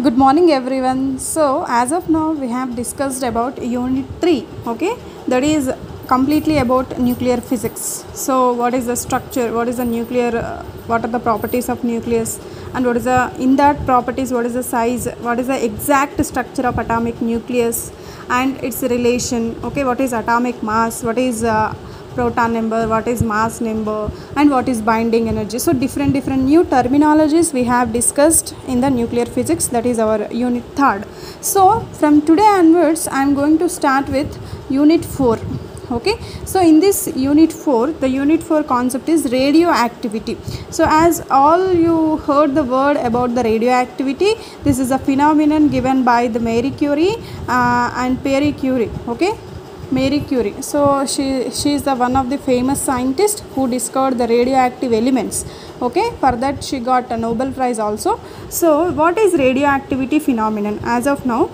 Good morning everyone. So as of now we have discussed about unit 3, okay, that is completely about nuclear physics. So what is the structure, what is the nuclear, what are the properties of nucleus, and what is the in that properties, what is the size, what is the exact structure of atomic nucleus and its relation, okay, what is atomic mass, what is proton number, what is mass number, and what is binding energy. So different new terminologies we have discussed in the nuclear physics, that is our unit 3rd. So from today onwards I am going to start with unit 4. Okay, so in this unit 4, the unit 4 concept is radioactivity. So as all you heard the word about the radioactivity, this is a phenomenon given by the Marie Curie and Pierre Curie. Okay, Marie Curie. So she is the one of the famous scientists who discovered the radioactive elements. Okay, for that she got a Nobel Prize also. So what is radioactivity phenomenon? As of now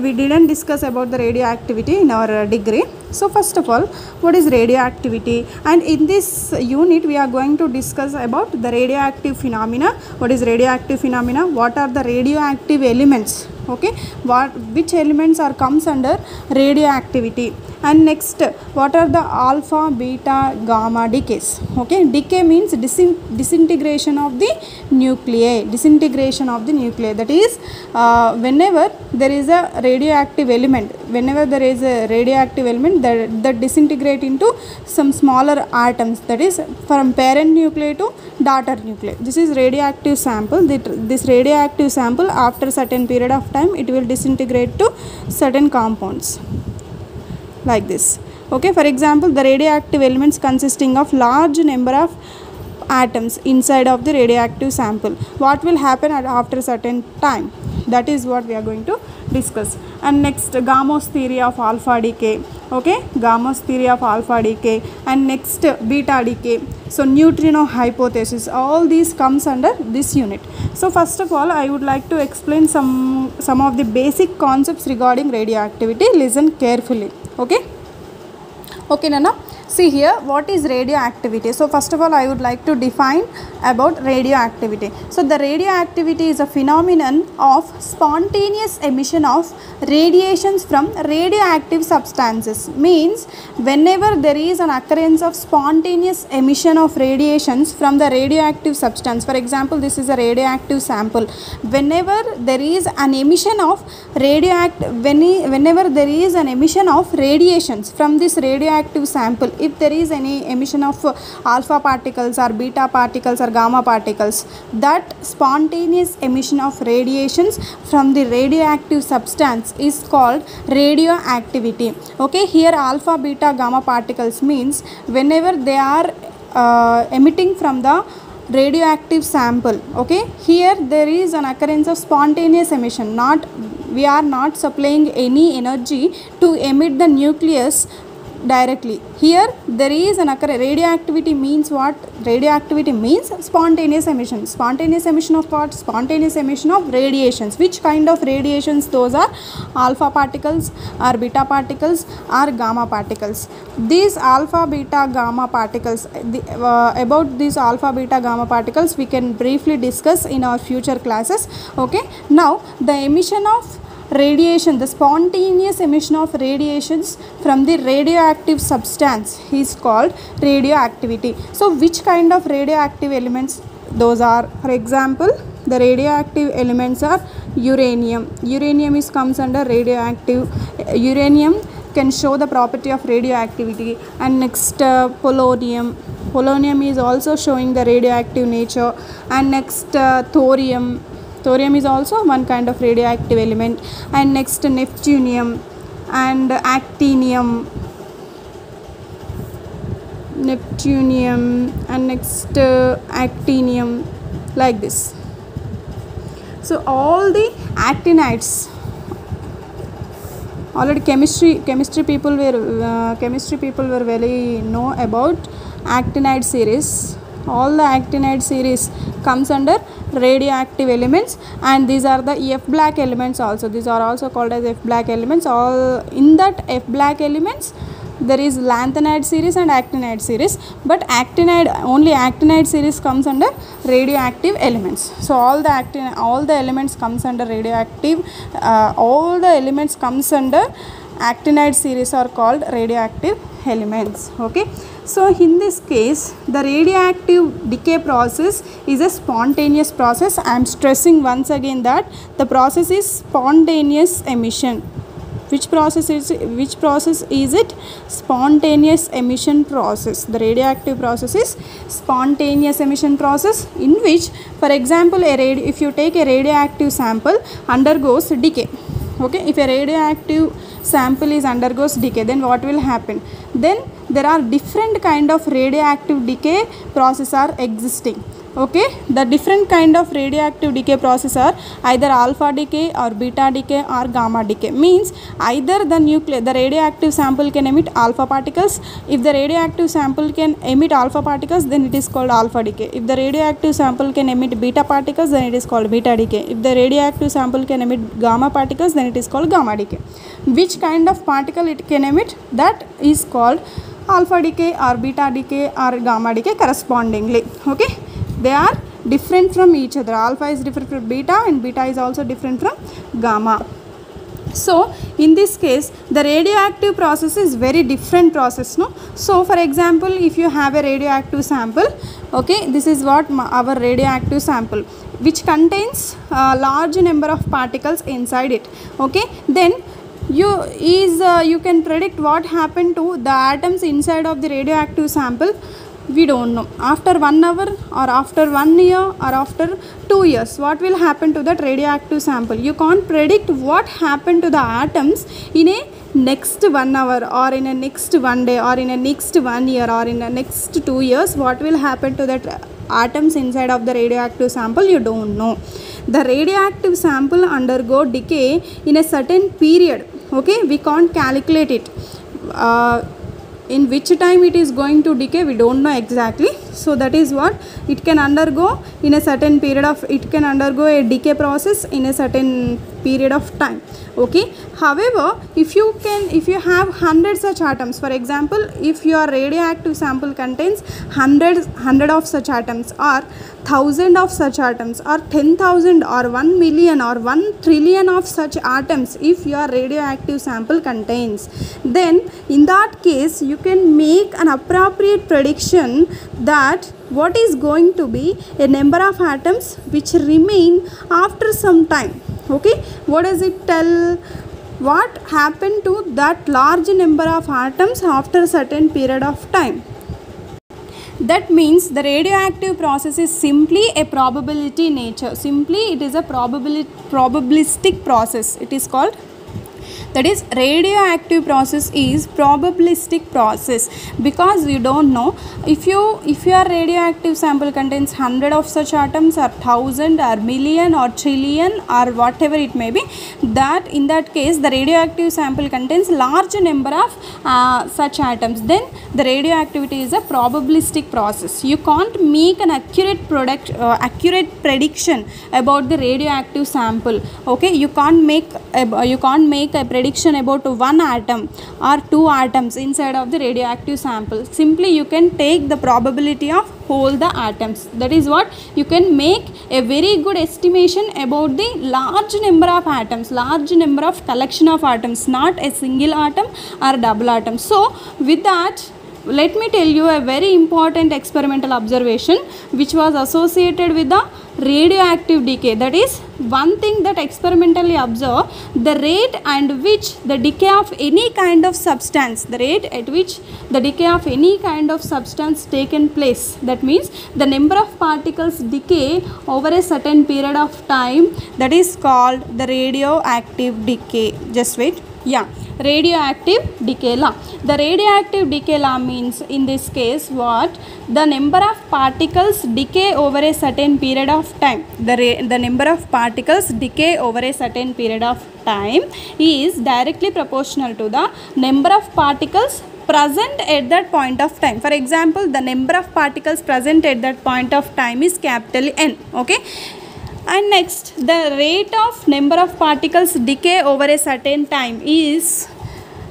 we didn't discuss about the radioactivity in our degree. So first of all, what is radioactivity? And in this unit we are going to discuss about the radioactive phenomena. What is radioactive phenomena? What are the radioactive elements? Okay, which elements are comes under radioactivity? And next, what are the alpha, beta, gamma decays? Okay, decay means disintegration of the nuclei. Disintegration of the nuclei, that is whenever there is a radioactive element, that disintegrate into some smaller atoms, that is from parent nuclei to daughter nuclei. This is radioactive sample. This radioactive sample, after certain period of time, it will disintegrate to certain compounds like this. Okay, for example, the radioactive elements consisting of large number of atoms inside of the radioactive sample. What will happen after certain time? That is what we are going to discuss. And next, Gamow theory of alpha decay. Okay, Gamow theory of alpha decay. And next, beta decay. So neutrino hypothesis. All these comes under this unit. So first of all, I would like to explain some of the basic concepts regarding radioactivity. Listen carefully. Okay, Nana. See here, what is radioactivity? So first of all, I would like to define about radioactivity. So the radioactivity is a phenomenon of spontaneous emission of radiations from radioactive substances. Means whenever there is an occurrence of spontaneous emission of radiations from the radioactive substance. For example, this is a radioactive sample. Whenever there is an emission of whenever there is an emission of radiations from this radioactive sample, if there is any emission of alpha particles or beta particles or gamma particles, that spontaneous emission of radiations from the radioactive substance is called radioactivity. Okay, here alpha, beta, gamma particles means whenever they are emitting from the radioactive sample. Okay, here there is an occurrence of spontaneous emission. We are not supplying any energy to emit the nucleus directly. Here there is an radioactivity means what? Radioactivity means spontaneous emission. Spontaneous emission of what? Spontaneous emission of radiations. Which kind of radiations? Those are alpha particles or beta particles or gamma particles. These alpha, beta, gamma particles, about these alpha, beta, gamma particles we can briefly discuss in our future classes. Okay, now the emission of radiation, the spontaneous emission of radiations from the radioactive substance is called radioactivity. So which kind of radioactive elements? Those are, for example, the radioactive elements are uranium. Uranium comes under radioactive. Uranium can show the property of radioactivity. And next, polonium. Polonium is also showing the radioactive nature. And next, thorium. Thorium is also one kind of radioactive element. And next, neptunium and actinium. And next, actinium, like this. So all the actinides, already chemistry people were very know about actinide series. All the actinide series comes under radioactive elements, and these are the F black elements also. These are also called as F black elements. All in that F black elements, there is lanthanide series and actinide series, but only actinide series comes under radioactive elements. So all the elements comes under radioactive, all the elements comes under actinide series are called radioactive elements. Okay, so in this case the radioactive decay process is a spontaneous process. I am stressing once again that the process is spontaneous emission. Which process is it? Spontaneous emission process. The radioactive process is spontaneous emission process, in which, for example, if you take a radioactive sample, undergoes decay. Okay, if a radioactive sample undergoes decay, then what will happen? Then there are different kind of radioactive decay process are existing. Okay, the different kind of radioactive decay process are either alpha decay or beta decay or gamma decay. Means either the radioactive sample can emit alpha particles. If the radioactive sample can emit alpha particles, then it is called alpha decay. If the radioactive sample can emit beta particles, then it is called beta decay. If the radioactive sample can emit gamma particles, then it is called gamma decay. Which kind of particle it can emit, that is called alpha decay or beta decay or gamma decay correspondingly. Okay, they are different from each other. Alpha is different from beta and beta is also different from gamma. So in this case the radioactive process is very different process, no? So for example, if you have a radioactive sample, okay, this is what our radioactive sample, which contains a large number of particles inside it. Okay, then you can predict what happened to the atoms inside of the radioactive sample. We don't know. After 1 hour or after 1 year or after 2 years, what will happen to that radioactive sample? You can't predict what happened to the atoms in a next 1 hour or in a next 1 day or in a next 1 year or in the next 2 years. What will happen to that atoms inside of the radioactive sample? You don't know. The radioactive sample undergo decay in a certain period. Okay, we can't calculate it. In which time it is going to decay, we don't know exactly. So that is what it can undergo in a certain period of, it can undergo a decay process in a certain period of time. Okay, however, if you have 100 such atoms, for example, if your radioactive sample contains 100 of such atoms or 1000 of such atoms or 10,000 or 1 million or 1 trillion of such atoms, if your radioactive sample contains, then in that case you can make an appropriate prediction that what is going to be a number of atoms which remain after some time. Okay, what does it tell? What happened to that large number of atoms after a certain period of time? That means the radioactive process is simply a probability nature. Simply it is a probabilistic process. It is called, that is, radioactive process is probabilistic process, because you don't know if your radioactive sample contains 100 of such atoms or 1000 or million or trillion or whatever it may be, that in that case the radioactive sample contains large number of such atoms, then the radioactivity is a probabilistic process. You can't make an accurate prediction about the radioactive sample. Okay, you can't make a prediction about one atom or two atoms inside of the radioactive sample. Simply you can take the probability of whole the atoms. That is what you can make a very good estimation about the large number of atoms, large number of collection of atoms, not a single atom or double atom. So with that, let me tell you a very important experimental observation which was associated with the radioactive decay. That is one thing that experimentally observed, the rate and which the decay of any kind of substance, the rate at which the decay of any kind of substance taken place. That means the number of particles decay over a certain period of time, that is called the radioactive decay. Just wait. Yeah, radioactive decay law. The radioactive decay law means in this case what? The number of particles decay over a certain period of time. The number of particles decay over a certain period of time is directly proportional to the number of particles present at that point of time. For example, the number of particles present at that point of time is capital N. Okay. And next, the rate of number of particles decay over a certain time is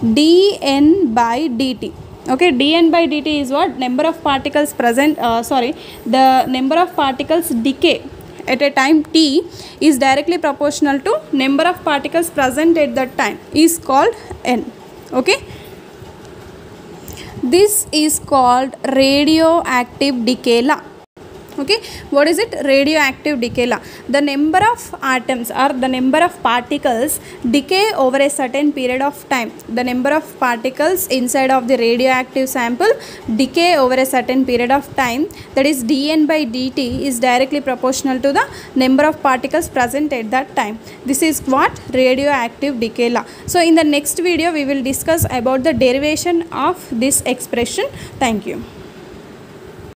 dN by dt. Okay, dN by dt is what? Number of particles present, the number of particles decay at a time t is directly proportional to number of particles present at that time is called N. Okay, this is called radioactive decay law. Okay, what is it? Radioactive decay law. The number of atoms or the number of particles decay over a certain period of time. The number of particles inside of the radioactive sample decay over a certain period of time, that is dN by dt, is directly proportional to the number of particles present at that time. This is what? Radioactive decay law. So in the next video we will discuss about the derivation of this expression. Thank you.